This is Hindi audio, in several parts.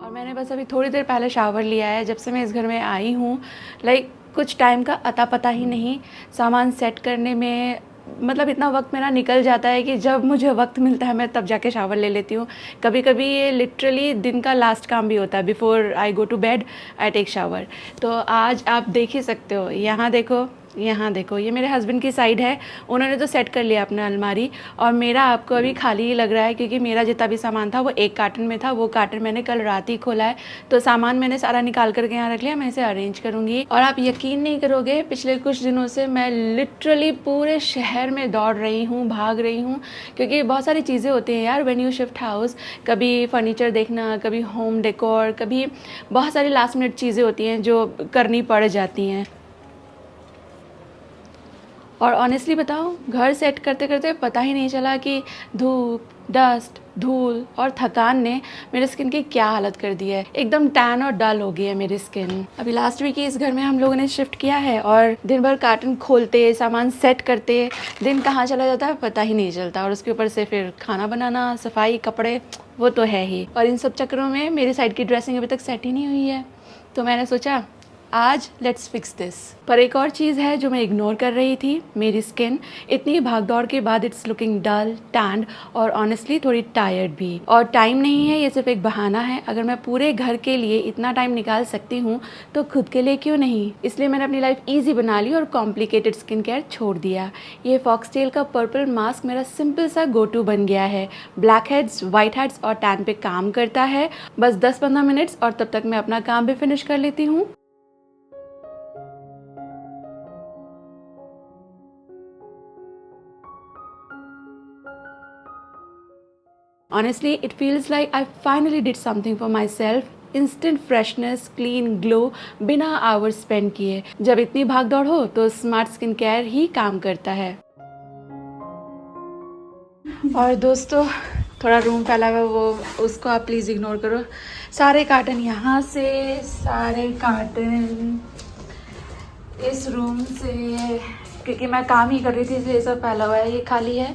और मैंने बस अभी थोड़ी देर पहले शावर लिया है। जब से मैं इस घर में आई हूँ कुछ टाइम का अता पता ही नहीं। सामान सेट करने में मतलब इतना वक्त मेरा निकल जाता है कि जब मुझे वक्त मिलता है मैं तब जाके शावर ले लेती हूँ। कभी कभी ये लिटरली दिन का लास्ट काम भी होता है। Before I go to bed I take shower. तो आज आप देख ही सकते हो, यहाँ देखो ये मेरे हस्बैंड की साइड है। उन्होंने तो सेट कर लिया अपना अलमारी, और मेरा आपको अभी खाली ही लग रहा है क्योंकि मेरा जितना भी सामान था वो एक कार्टन में था। वो कार्टन मैंने कल रात ही खोला है, तो सामान मैंने सारा निकाल करके यहाँ रख लिया। मैं इसे अरेंज करूँगी। और आप यकीन नहीं करोगे, पिछले कुछ दिनों से मैं लिटरली पूरे शहर में दौड़ रही हूँ, भाग रही हूँ, क्योंकि बहुत सारी चीज़ें होती हैं यार व्हेन यू शिफ्ट हाउस। कभी फर्नीचर देखना, कभी होम डेकोर, कभी बहुत सारी लास्ट मिनट चीज़ें होती हैं जो करनी पड़ जाती हैं। और ऑनेस्टली बताओ, घर सेट करते करते पता ही नहीं चला कि धूप, डस्ट, धूल और थकान ने मेरे स्किन की क्या हालत कर दी है। एकदम टैन और डल हो गई है मेरी स्किन। अभी लास्ट वीक ही इस घर में हम लोगों ने शिफ्ट किया है, और दिन भर कार्टन खोलते, सामान सेट करते दिन कहाँ चला जाता है पता ही नहीं चलता। और उसके ऊपर से फिर खाना बनाना, सफाई, कपड़े, वो तो है ही। और इन सब चक्करों में मेरी साइड की ड्रेसिंग अभी तक सेट ही नहीं हुई है। तो मैंने सोचा आज लेट्स फिक्स दिस। पर एक और चीज़ है जो मैं इग्नोर कर रही थी, मेरी स्किन। इतनी भागदौड़ के बाद इट्स लुकिंग डल, टैंड और ऑनेस्टली थोड़ी टायर्ड भी। और टाइम नहीं है, ये सिर्फ एक बहाना है। अगर मैं पूरे घर के लिए इतना टाइम निकाल सकती हूँ तो खुद के लिए क्यों नहीं। इसलिए मैंने अपनी लाइफ ईजी बना ली और कॉम्प्लिकेटेड स्किन केयर छोड़ दिया। ये फॉक्सटेल का पर्पल मास्क मेरा सिंपल सा गो टू बन गया है। ब्लैक हेड्स, वाइट हेड्स और टैन पे काम करता है। बस 10-15 मिनट्स और तब तक मैं अपना काम भी फिनिश कर लेती हूँ। Honestly, it feels like I finally did something for myself. Instant freshness, clean glow, बिना आवर्स स्पेंड किए। जब इतनी भाग दौड़ हो तो स्मार्ट स्किन केयर ही काम करता है। और दोस्तों, थोड़ा रूम फैला हुआ वो उसको आप प्लीज़ इग्नोर करो। सारे कार्टन यहाँ से, सारे कार्टन इस रूम से, क्योंकि मैं काम ही कर रही थी इसलिए ये सब फैला हुआ है। ये खाली है,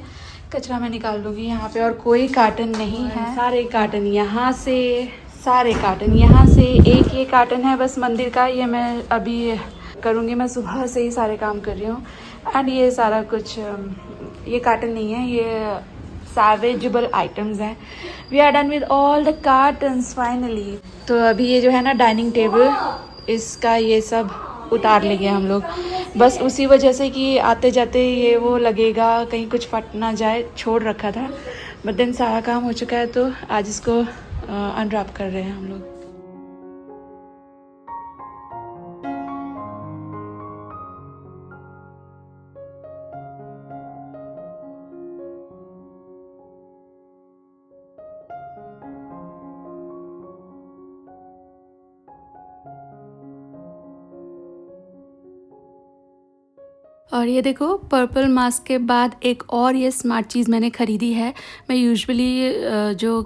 कचरा मैं निकाल दूँगी यहाँ पे। और कोई कार्टन नहीं है। सारे कार्टन यहाँ से, सारे कार्टन यहाँ से। एक ये कार्टन है बस मंदिर का, ये मैं अभी करूँगी। मैं सुबह से ही सारे काम कर रही हूँ। एंड ये सारा कुछ, ये कार्टन नहीं है, ये सैवेजेबल आइटम्स हैं। We are done with all the cartons finally. तो अभी ये जो है ना डाइनिंग टेबल, इसका ये सब उतार लेंगे हम लोग। बस उसी वजह से कि आते जाते ये वो लगेगा कहीं कुछ फट ना जाए, छोड़ रखा था। बट देन सारा काम हो चुका है तो आज इसको अनरैप कर रहे हैं हम लोग। और ये देखो, पर्पल मास्क के बाद एक और ये स्मार्ट चीज़ मैंने ख़रीदी है। मैं यूजुअली जो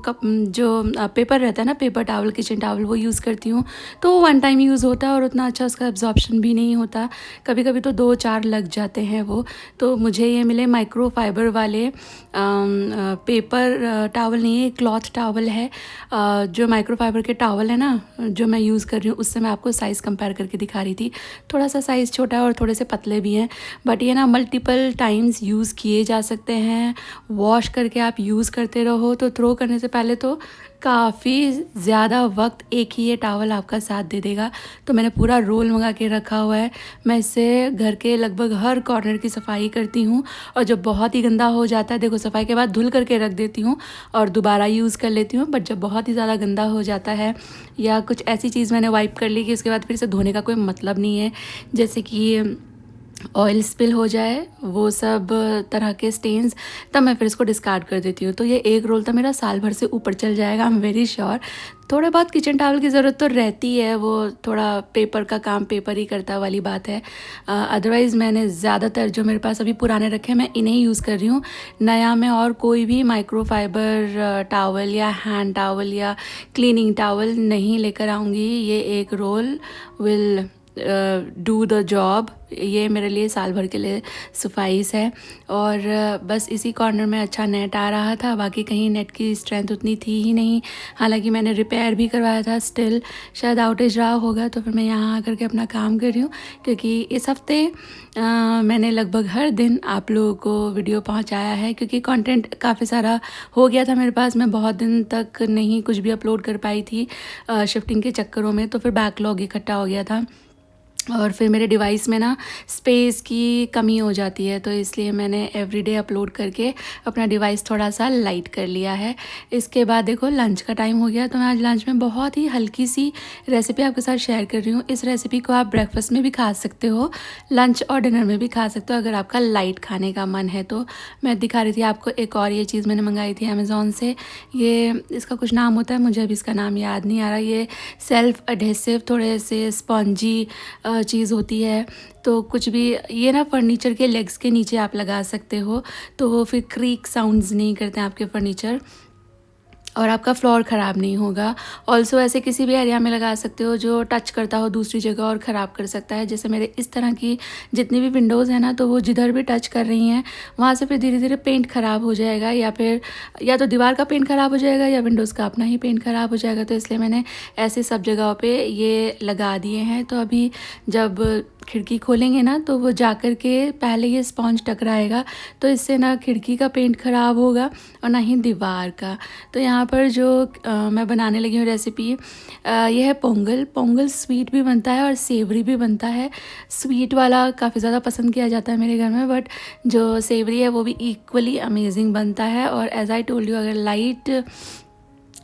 पेपर रहता है ना, पेपर टावल, किचन टावल, वो यूज़ करती हूँ। तो वो वन टाइम यूज़ होता है और उतना अच्छा उसका एब्जॉर्प्शन भी नहीं होता। कभी कभी तो 2-4 लग जाते हैं वो। तो मुझे ये मिले माइक्रो फाइबर वाले पेपर टावल नहीं है, क्लॉथ टावल है। जो माइक्रो फाइबर के टावल है ना जो मैं यूज़ कर रही हूँ, उससे मैं आपको साइज़ कंपेयर करके दिखा रही थी। थोड़ा सा साइज़ छोटा है और थोड़े से पतले भी हैं, बट ये ना मल्टीपल टाइम्स यूज़ किए जा सकते हैं। वॉश करके आप यूज़ करते रहो तो थ्रो करने से पहले तो काफ़ी ज़्यादा वक्त एक ही ये टावल आपका साथ दे देगा। तो मैंने पूरा रोल मंगा के रखा हुआ है। मैं इससे घर के लगभग हर कॉर्नर की सफाई करती हूँ। और जब बहुत ही गंदा हो जाता है, देखो सफाई के बाद धुल करके रख देती हूँ और दोबारा यूज़ कर लेती हूँ। बट जब बहुत ही ज़्यादा गंदा हो जाता है या कुछ ऐसी चीज़ मैंने वाइप कर ली कि उसके बाद फिर से धोने का कोई मतलब नहीं है, जैसे कि ऑयल स्पिल हो जाए, वो सब तरह के स्टेन्स, तब मैं फिर इसको डिस्कार्ड कर देती हूँ। तो ये एक रोल तो मेरा साल भर से ऊपर चल जाएगा, आई एम वेरी श्योर। थोड़े बहुत किचन टावल की ज़रूरत तो रहती है, वो थोड़ा पेपर का काम पेपर ही करता वाली बात है। अदरवाइज़ मैंने ज़्यादातर जो मेरे पास अभी पुराने रखे हैं मैं इन्हें यूज़ कर रही हूँ। नया में और कोई भी माइक्रो फाइबर टावल या हैंड टावल या क्लीनिंग टावल नहीं लेकर आऊँगी। ये एक roll will do the job, ये मेरे लिए साल भर के लिए सफाइस है। और बस इसी कॉर्नर में अच्छा नेट आ रहा था, बाकी कहीं नेट की स्ट्रेंथ उतनी थी ही नहीं। हालांकि मैंने रिपेयर भी करवाया था, स्टिल शायद आउटेज रहा होगा, तो फिर मैं यहाँ आकर के अपना काम कर रही हूँ। क्योंकि इस हफ्ते मैंने लगभग हर दिन आप लोगों को वीडियो पहुँचाया है, क्योंकि कंटेंट काफ़ी सारा हो गया था मेरे पास। मैं बहुत दिन तक नहीं कुछ भी अपलोड कर पाई थी शिफ्टिंग के चक्करों में, तो फिर बैकलॉग इकट्ठा हो गया था और फिर मेरे डिवाइस में ना स्पेस की कमी हो जाती है, तो इसलिए मैंने एवरीडे अपलोड करके अपना डिवाइस थोड़ा सा लाइट कर लिया है। इसके बाद देखो लंच का टाइम हो गया, तो मैं आज लंच में बहुत ही हल्की सी रेसिपी आपके साथ शेयर कर रही हूँ। इस रेसिपी को आप ब्रेकफास्ट में भी खा सकते हो, लंच और डिनर में भी खा सकते हो, अगर आपका लाइट खाने का मन है तो। मैं दिखा रही थी आपको एक और ये चीज़ मैंने मंगाई थी अमेज़ोन से। ये इसका कुछ नाम होता है, मुझे अभी इसका नाम याद नहीं आ रहा। ये सेल्फ एडहेसिव थोड़े से स्पॉन्जी चीज़ होती है, तो कुछ भी ये ना फर्नीचर के लेग्स के नीचे आप लगा सकते हो, तो वो फिर क्रीक साउंड्स नहीं करते हैं आपके फर्नीचर, और आपका फ्लोर ख़राब नहीं होगा। ऑल्सो ऐसे किसी भी एरिया में लगा सकते हो जो टच करता हो दूसरी जगह और ख़राब कर सकता है। जैसे मेरे इस तरह की जितनी भी विंडोज़ हैं ना, तो वो जिधर भी टच कर रही हैं वहाँ से फिर धीरे धीरे पेंट ख़राब हो जाएगा, या फिर या तो दीवार का पेंट ख़राब हो जाएगा या विंडोज़ का अपना ही पेंट ख़राब हो जाएगा। तो इसलिए मैंने ऐसे सब जगहों पर ये लगा दिए हैं। तो अभी जब खिड़की खोलेंगे ना, तो वो जा कर के पहले ये स्पॉन्ज टकराएगा, तो इससे ना खिड़की का पेंट ख़राब होगा और ना ही दीवार का। तो यहाँ पर जो मैं बनाने लगी हूँ रेसिपी, ये है पोंगल। पोंगल स्वीट भी बनता है और सेवरी भी बनता है। स्वीट वाला काफ़ी ज़्यादा पसंद किया जाता है मेरे घर में, बट जो सेवरी है वो भी इक्वली अमेजिंग बनता है। और एज आई टोल्ड यू, अगर लाइट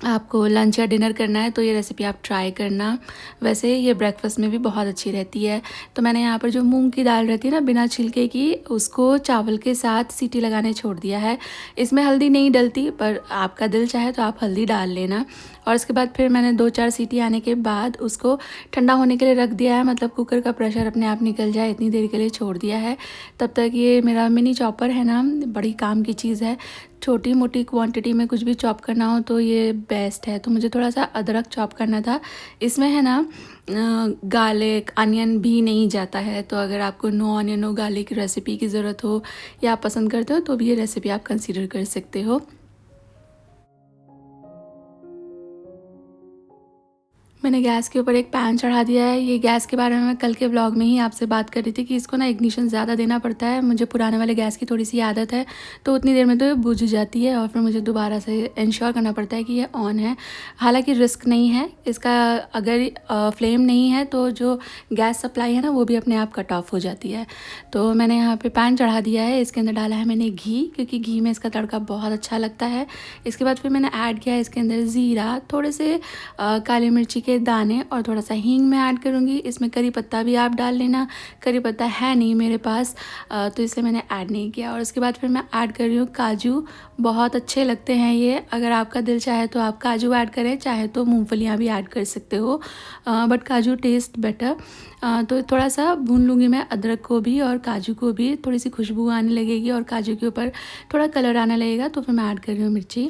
आपको लंच या डिनर करना है तो ये रेसिपी आप ट्राई करना। वैसे ये ब्रेकफास्ट में भी बहुत अच्छी रहती है। तो मैंने यहाँ पर जो मूंग की दाल रहती है ना बिना छिलके की, उसको चावल के साथ सीटी लगाने छोड़ दिया है। इसमें हल्दी नहीं डलती, पर आपका दिल चाहे तो आप हल्दी डाल लेना। और इसके बाद फिर मैंने 2-4 सीटी आने के बाद उसको ठंडा होने के लिए रख दिया है, मतलब कुकर का प्रेशर अपने आप निकल जाए इतनी देर के लिए छोड़ दिया है। तब तक ये मेरा मिनी चॉपर है ना, बड़ी काम की चीज़ है। छोटी मोटी क्वांटिटी में कुछ भी चॉप करना हो तो ये बेस्ट है। तो मुझे थोड़ा सा अदरक चॉप करना था। इसमें है ना गार्लिक अनियन भी नहीं जाता है, तो अगर आपको no onion no garlic recipe की ज़रूरत हो या आप पसंद करते हो तो भी ये रेसिपी आप कंसीडर कर सकते हो। मैंने गैस के ऊपर एक पैन चढ़ा दिया है। ये गैस के बारे में मैं कल के व्लॉग में ही आपसे बात कर रही थी कि इसको ना इग्निशन ज़्यादा देना पड़ता है। मुझे पुराने वाले गैस की थोड़ी सी आदत है, तो उतनी देर में तो ये बुझ जाती है और फिर मुझे दोबारा से इंश्योर करना पड़ता है कि ये ऑन है। हालांकि रिस्क नहीं है इसका, अगर फ्लेम नहीं है तो जो गैस सप्लाई है ना वो भी अपने आप कट ऑफ हो जाती है। तो मैंने यहाँ पर पैन चढ़ा दिया है, इसके अंदर डाला है मैंने घी, क्योंकि घी में इसका तड़का बहुत अच्छा लगता है। इसके बाद फिर मैंने ऐड किया है इसके अंदर ज़ीरा, थोड़े से काली मिर्ची के दाने और थोड़ा सा हींग मैं ऐड करूँगी। इसमें करी पत्ता भी आप डाल लेना, करी पत्ता है नहीं मेरे पास तो इसलिए मैंने ऐड नहीं किया। और उसके बाद फिर मैं ऐड कर रही हूँ काजू। बहुत अच्छे लगते हैं ये, अगर आपका दिल चाहे तो आप काजू ऐड करें, चाहे तो मूंगफलियाँ भी ऐड कर सकते हो, बट काजू टेस्ट बेटर। तो थोड़ा सा भून लूँगी मैं अदरक को भी और काजू को भी, थोड़ी सी खुशबू आने लगेगी और काजू के ऊपर थोड़ा कलर आने लगेगा तो फिर मैं ऐड कर रही हूँ मिर्ची।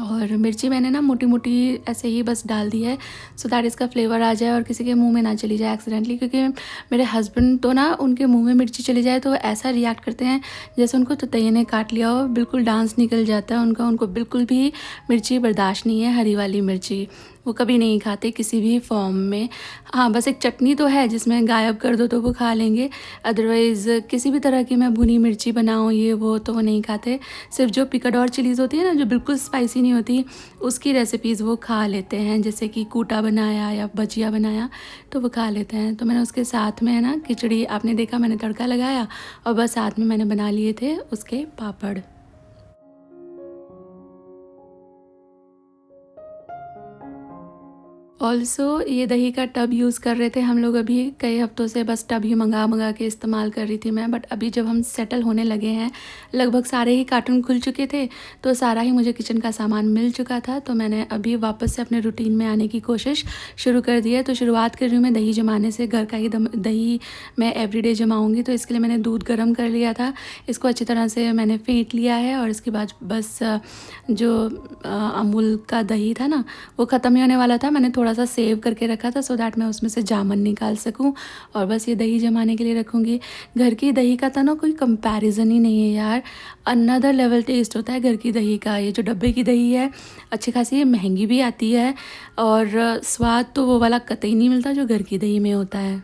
और मिर्ची मैंने ना मोटी मोटी ऐसे ही बस डाल दी है, सो दैट इसका फ्लेवर आ जाए और किसी के मुंह में ना चली जाए एक्सीडेंटली। क्योंकि मेरे हस्बैंड तो ना उनके मुंह में मिर्ची चली जाए तो ऐसा रिएक्ट करते हैं जैसे उनको ततैया ने काट लिया हो, बिल्कुल डांस निकल जाता है उनका। उनको बिल्कुल भी मिर्ची बर्दाश्त नहीं है, हरी वाली मिर्ची वो कभी नहीं खाते किसी भी फॉर्म में। हाँ, बस एक चटनी तो है जिसमें गायब कर दो तो वो खा लेंगे, अदरवाइज़ किसी भी तरह की मैं भुनी मिर्ची बनाऊँ ये वो तो वो नहीं खाते। सिर्फ जो पिकाडोर चिलीज़ होती है ना, जो बिल्कुल स्पाइसी नहीं होती, उसकी रेसिपीज़ वो खा लेते हैं, जैसे कि कूटा बनाया या भजिया बनाया तो वो खा लेते हैं। तो मैंने उसके साथ में है ना खिचड़ी, आपने देखा मैंने तड़का लगाया और बस साथ में मैंने बना लिए थे उसके पापड़। ऑल्सो ये दही का टब यूज़ कर रहे थे हम लोग अभी कई हफ्तों से, बस टब ही मंगा के इस्तेमाल कर रही थी मैं। बट अभी जब हम सेटल होने लगे हैं, लगभग सारे ही कार्टून खुल चुके थे, तो सारा ही मुझे किचन का सामान मिल चुका था। तो मैंने अभी वापस से अपने रूटीन में आने की कोशिश शुरू कर दी है। तो शुरुआत कर रही हूँ मैं दही जमाने से। घर का ही दही मैं एवरीडे जमाऊँगी, तो इसके लिए मैंने दूध गर्म कर लिया था, इसको अच्छी तरह से मैंने फेंट लिया है। और इसके बाद बस जो अमूल का दही था ना वो ख़त्म ही होने वाला था, मैंने थोड़ा सा सेव करके रखा था सो दैट मैं उसमें से जामुन निकाल सकूं। और बस ये दही जमाने के लिए रखूँगी। घर की दही का तो ना कोई कंपैरिजन ही नहीं है यार, अनदर लेवल टेस्ट होता है घर की दही का। ये जो डब्बे की दही है अच्छी खासी ये महंगी भी आती है और स्वाद तो वो वाला कतई नहीं मिलता जो घर की दही में होता है।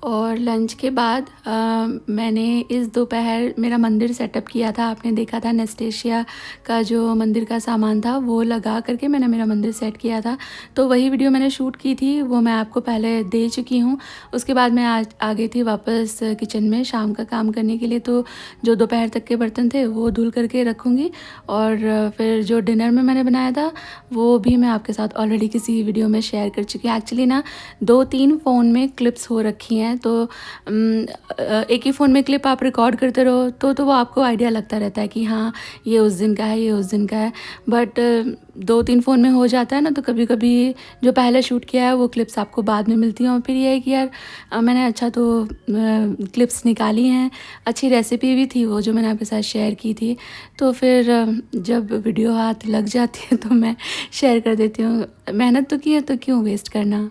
और लंच के बाद मैंने इस दोपहर मेरा मंदिर सेटअप किया था। आपने देखा था नेस्टेशिया का जो मंदिर का सामान था वो लगा करके मैंने मेरा मंदिर सेट किया था। तो वही वीडियो मैंने शूट की थी, वो मैं आपको पहले दे चुकी हूँ। उसके बाद मैं आज आ गई थी वापस किचन में शाम का काम करने के लिए। तो जो दोपहर तक के बर्तन थे वो धुल करके रखूँगी और फिर जो डिनर में मैंने बनाया था वो भी मैं आपके साथ ऑलरेडी किसी वीडियो में शेयर कर चुकी हूँ। एक्चुअली ना 2-3 फ़ोन में क्लिप्स हो रखी हैं, तो एक ही फ़ोन में क्लिप आप रिकॉर्ड करते रहो तो वो आपको आइडिया लगता रहता है कि हाँ ये उस दिन का है, ये उस दिन का है। बट 2-3 फ़ोन में हो जाता है ना, तो कभी कभी जो पहले शूट किया है वो क्लिप्स आपको बाद में मिलती हैं और फिर ये है कि यार मैंने अच्छा तो क्लिप्स निकाली हैं, अच्छी रेसिपी भी थी वो जो मैंने आपके साथ शेयर की थी। तो फिर जब वीडियो हाथ लग जाती है तो मैं शेयर कर देती हूँ। मेहनत तो की है तो क्यों वेस्ट करना।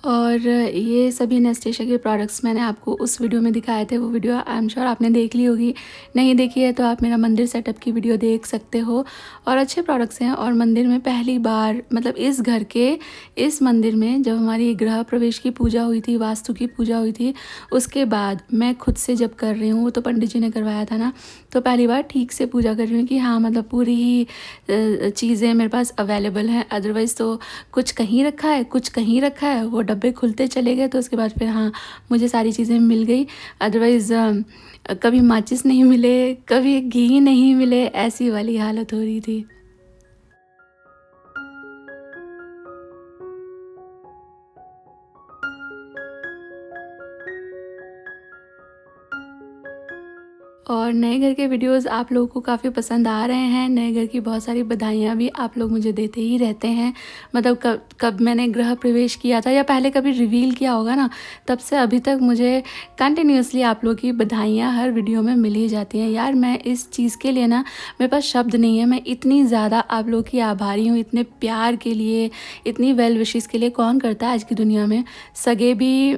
और ये सभी नेस्टेशिया के प्रोडक्ट्स मैंने आपको उस वीडियो में दिखाए थे, वो वीडियो आई एम श्योर आपने देख ली होगी। नहीं देखी है तो आप मेरा मंदिर सेटअप की वीडियो देख सकते हो। और अच्छे प्रोडक्ट्स हैं। और मंदिर में पहली बार मतलब इस घर के इस मंदिर में जब हमारी गृह प्रवेश की पूजा हुई थी, वास्तु की पूजा हुई थी, उसके बाद मैं खुद से जब कर रही हूँ, वो तो पंडित जी ने करवाया था ना, तो पहली बार ठीक से पूजा कर रही हूँ कि हाँ मतलब पूरी ही चीज़ें मेरे पास अवेलेबल हैं। अदरवाइज़ तो कुछ कहीं रखा है, कुछ कहीं रखा है, वो डब्बे खुलते चले गए तो उसके बाद फिर हाँ मुझे सारी चीज़ें मिल गई। अदरवाइज़ कभी माचिस नहीं मिले, कभी घी नहीं मिले, ऐसी वाली हालत हो रही थी। और नए घर के वीडियोस आप लोगों को काफ़ी पसंद आ रहे हैं। नए घर की बहुत सारी बधाइयाँ भी आप लोग मुझे देते ही रहते हैं। मतलब कब कब मैंने गृह प्रवेश किया था या पहले कभी रिवील किया होगा ना, तब से अभी तक मुझे कंटिन्यूअसली आप लोगों की बधाइयाँ हर वीडियो में मिल ही जाती हैं। यार मैं इस चीज़ के लिए ना मेरे पास शब्द नहीं है। मैं इतनी ज़्यादा आप लोगों की आभारी हूँ, इतने प्यार के लिए, इतनी वेल विशेस के लिए। कौन करता है आज की दुनिया में। सगे भी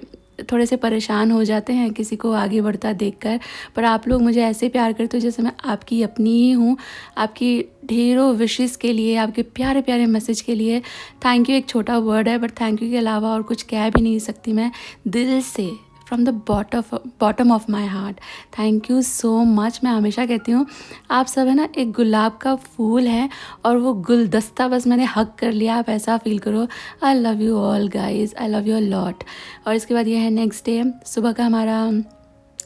थोड़े से परेशान हो जाते हैं किसी को आगे बढ़ता देखकर, पर आप लोग मुझे ऐसे प्यार करते हो जैसे मैं आपकी अपनी ही हूँ। आपकी ढेरों विशेस के लिए, आपके प्यारे प्यारे मैसेज के लिए थैंक यू एक छोटा वर्ड है, बट थैंक यू के अलावा और कुछ कह भी नहीं सकती मैं दिल से, from the bottom of my heart. Thank you so much. मैं हमेशा कहती हूँ आप सब है ना एक गुलाब का फूल है और वो गुलदस्ता बस मैंने हक कर लिया, आप ऐसा फील करो। I love you all guys, I love you a lot. और इसके बाद ये है नेक्स्ट डे, सुबह का हमारा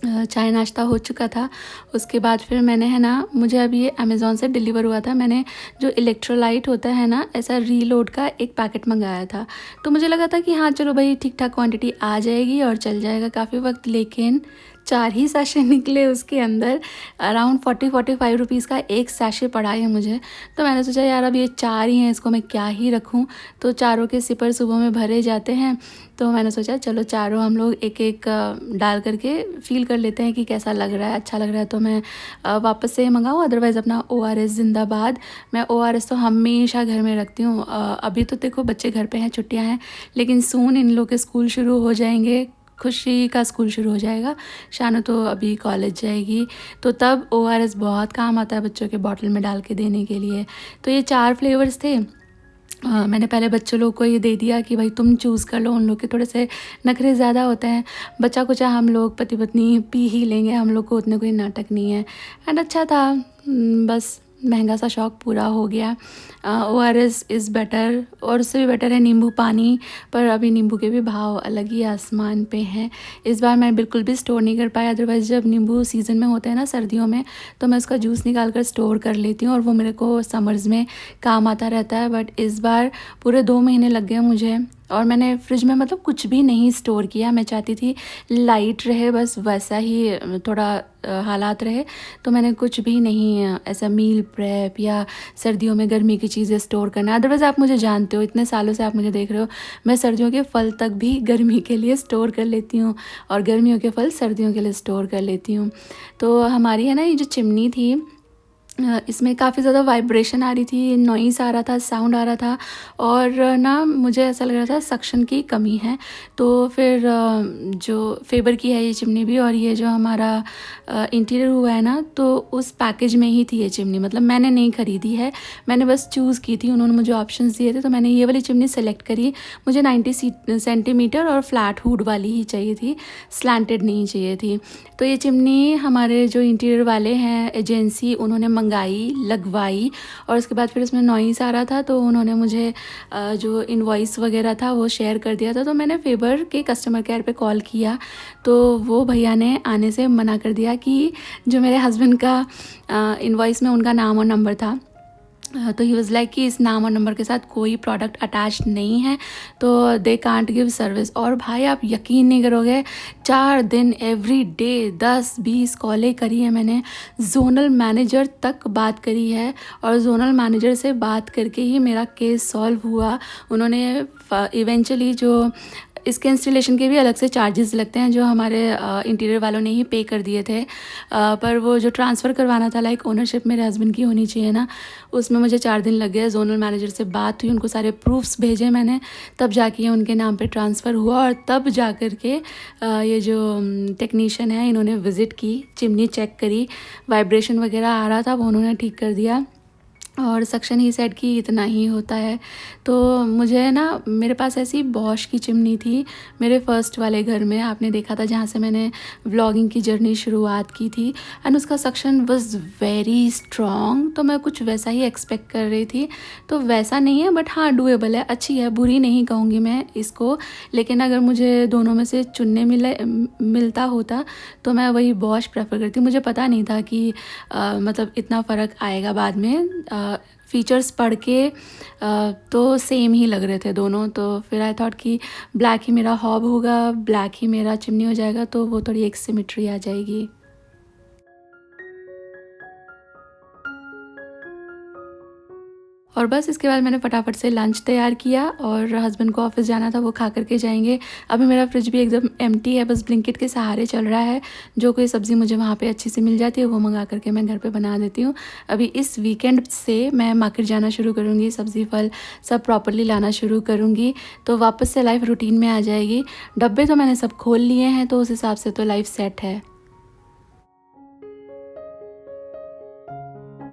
चाय नाश्ता हो चुका था। उसके बाद फिर मैंने है ना, मुझे अभी ये अमेज़ॉन से डिलीवर हुआ था, मैंने जो इलेक्ट्रोलाइट होता है ना ऐसा रीलोड का एक पैकेट मंगाया था। तो मुझे लगा था कि हाँ चलो भाई ठीक ठाक क्वांटिटी आ जाएगी और चल जाएगा काफ़ी वक्त, लेकिन 4 ही सैशे निकले उसके अंदर। अराउंड 40-45 रुपीज़ का एक सैशे पड़ा है मुझे। तो मैंने सोचा यार अब ये 4 ही हैं, इसको मैं क्या ही रखूं। तो चारों के सिपर सुबह में भरे जाते हैं, तो मैंने सोचा चलो चारों हम लोग एक एक डाल करके फ़ील कर लेते हैं कि कैसा लग रहा है। अच्छा लग रहा है तो मैं वापस से मंगाऊँ, अदरवाइज़ अपना ORS जिंदाबाद। मैं ORS तो हमेशा घर में रखती हूँ। अभी तो देखो बच्चे घर पे हैं, छुट्टियाँ हैं, लेकिन सून इन लोग के स्कूल शुरू हो जाएंगे। खुशी का स्कूल शुरू हो जाएगा, शानू तो अभी कॉलेज जाएगी, तो तब ORS बहुत काम आता है बच्चों के बॉटल में डाल के देने के लिए। तो ये 4 फ्लेवर्स थे, मैंने पहले बच्चों लोग को ये दे दिया कि भाई तुम चूज़ कर लो, उन लोग के थोड़े से नखरे ज़्यादा होते हैं। बच्चा कुचा हम लोग पति पत्नी पी ही लेंगे, हम लोग को उतने कोई नाटक नहीं है। एंड अच्छा था, बस महंगा सा शौक़ पूरा हो गया। ORS इज़ बेटर, और उससे भी बेटर है नींबू पानी, पर अभी नींबू के भी भाव अलग ही आसमान पे हैं। इस बार मैं बिल्कुल भी स्टोर नहीं कर पाया, अदरवाइज़ जब नींबू सीज़न में होते हैं ना सर्दियों में, तो मैं उसका जूस निकाल कर स्टोर कर लेती हूँ और वो मेरे को समर्स में काम आता रहता है। बट इस बार पूरे 2 महीने लग गए मुझे, और मैंने फ्रिज में मतलब कुछ भी नहीं स्टोर किया। मैं चाहती थी लाइट रहे, बस वैसा ही थोड़ा हालात रहे, तो मैंने कुछ भी नहीं ऐसा मील प्रेप या सर्दियों में गर्मी की चीज़ें स्टोर करना। अदरवाइज़ आप मुझे जानते हो, इतने सालों से आप मुझे देख रहे हो, मैं सर्दियों के फल तक भी गर्मी के लिए स्टोर कर लेती हूँ और गर्मियों के फल सर्दियों के लिए स्टोर कर लेती हूँ। तो हमारी है ना ये जो चिमनी थी, इसमें काफ़ी ज़्यादा वाइब्रेशन आ रही थी, नॉइस आ रहा था, साउंड आ रहा था, और ना मुझे ऐसा लग रहा था सक्शन की कमी है। तो फिर जो फेबर की है ये चिमनी भी, और ये जो हमारा इंटीरियर हुआ है ना, तो उस पैकेज में ही थी ये चिमनी। मतलब मैंने नहीं ख़रीदी है, मैंने बस चूज़ की थी, उन्होंने मुझे ऑप्शंस दिए थे तो मैंने ये वाली चिमनी सेलेक्ट करी। मुझे 90 सेंटीमीटर और फ्लैट हुड वाली ही चाहिए थी, स्लैंटेड नहीं चाहिए थी। तो ये चिमनी हमारे जो इंटीरियर वाले हैं एजेंसी, उन्होंने मंगाई, लगवाई, और उसके बाद फिर इसमें नॉइस आ रहा था, तो उन्होंने मुझे जो इनवॉइस वगैरह था वो शेयर कर दिया था। तो मैंने फेबर के कस्टमर केयर पे कॉल किया, तो वो भैया ने आने से मना कर दिया कि जो मेरे हस्बैंड का इनवॉइस में उनका नाम और नंबर था, तो ही वॉज़ लाइक कि इस नाम और नंबर के साथ कोई प्रोडक्ट अटैच नहीं है, तो दे कांट गिव सर्विस। और भाई आप यकीन नहीं करोगे, 4 दिन एवरी डे 10-20 कॉलें करी है मैंने, जोनल मैनेजर तक बात करी है, और जोनल मैनेजर से बात करके ही मेरा केस सॉल्व हुआ। उन्होंने इवेंचुअली जो इसके इंस्टॉलेशन के भी अलग से चार्जेस लगते हैं, जो हमारे इंटीरियर वालों ने ही पे कर दिए थे, पर वो जो ट्रांसफ़र करवाना था, लाइक ओनरशिप मेरे हस्बैंड की होनी चाहिए ना, उसमें मुझे 4 दिन लग गए। जोनल मैनेजर से बात हुई, उनको सारे प्रूफ्स भेजे मैंने, तब जाके उनके नाम पे ट्रांसफ़र हुआ, और तब जा कर के ये जो टेक्नीशियन है इन्होंने विज़िट की, चिमनी चेक करी, वाइब्रेशन वगैरह आ रहा था वो उन्होंने ठीक कर दिया, और सक्शन ही सेट कि इतना ही होता है। तो मुझे ना, मेरे पास ऐसी बॉश की चिमनी थी मेरे फर्स्ट वाले घर में, आपने देखा था जहाँ से मैंने व्लॉगिंग की जर्नी शुरुआत की थी, एंड उसका सक्शन वाज वेरी स्ट्रॉन्ग, तो मैं कुछ वैसा ही एक्सपेक्ट कर रही थी। तो वैसा नहीं है, बट हाँ डूएबल है, अच्छी है, बुरी नहीं कहूँगी मैं इसको। लेकिन अगर मुझे दोनों में से चुनने मिलता होता तो मैं वही बॉश प्रेफर करती। मुझे पता नहीं था कि मतलब इतना फ़र्क आएगा बाद में। फीचर्स पढ़ के तो सेम ही लग रहे थे दोनों, तो फिर आई थॉट कि ब्लैक ही मेरा हॉब होगा, ब्लैक ही मेरा चिमनी हो जाएगा, तो वो थोड़ी एक सिमेट्री आ जाएगी। और बस इसके बाद मैंने फटाफट से लंच तैयार किया, और हस्बैंड को ऑफिस जाना था, वो खा करके जाएंगे। अभी मेरा फ्रिज भी एकदम एम्प्टी है, बस ब्लिंकिट के सहारे चल रहा है। जो कोई सब्ज़ी मुझे वहाँ पे अच्छी सी मिल जाती है वो मंगा करके मैं घर पे बना देती हूँ। अभी इस वीकेंड से मैं मार्केट जाना शुरू करूँगी, सब्ज़ी फल सब प्रॉपरली लाना शुरू करूँगी, तो वापस से लाइफ रूटीन में आ जाएगी। डब्बे तो मैंने सब खोल लिए हैं, तो उस हिसाब से तो लाइफ सेट है।